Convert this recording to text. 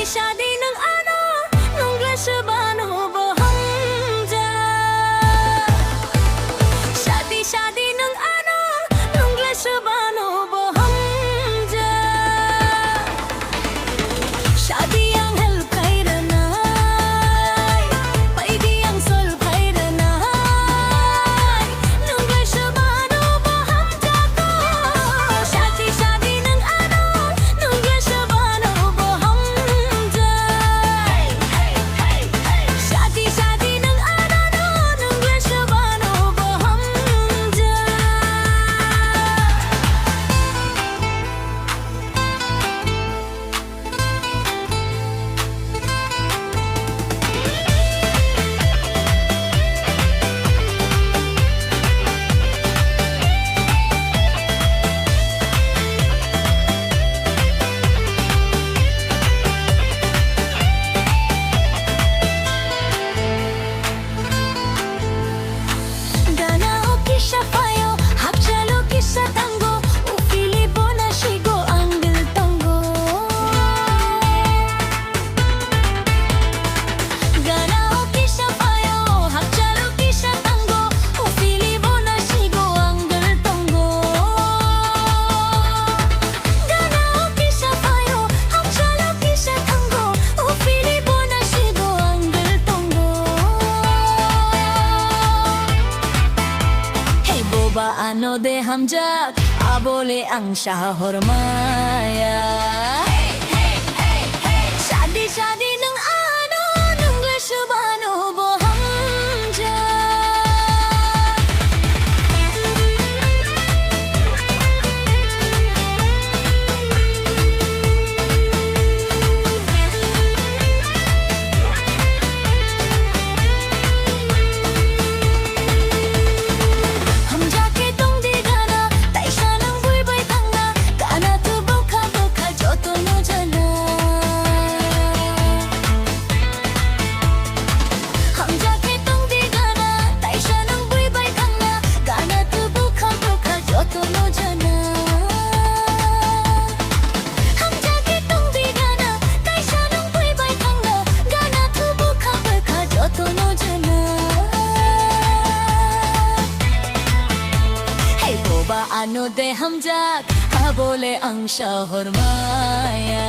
शादी ng ano nung Glashabano Bohanja शादी ng ano nung Glashabano Bohanja शादी ang hel kairanay paidi ang sol kairanay nung Glashabano Bohanja ko शादी ng ano nung Glashabano Bohanja शादी ng ano nung Glashabano Bohanja Ganao kisha payo, hapchalo kisha tango, ufilipo na shigo ang tango. Ganao kisha payo, hapchalo kisha tango, ufilipo na shigo ang tango. Ganao kisha payo, hapchalo kisha tango, ufilipo na shigo ang tango. Hey boba ano de hamjak abole ang shahor maya शादी ng ano nung Glashabano Bohanja हम जाके तुम दी गाना ताइशा नंग बुई बाई तंगना गाना तू बोखा बोखा जो तो नो जना हम जाके तुम दी गाना ताइशा नंग बुई बाई तंगना गाना तू बोखा बोखा जो तो नो जना हम जाके तुम दी गाना ताइशा नंग बुई बाई तंगना गाना तू बोखा बोखा जो तो नो जना Hey boba ano de hamjak habole ang shahor maya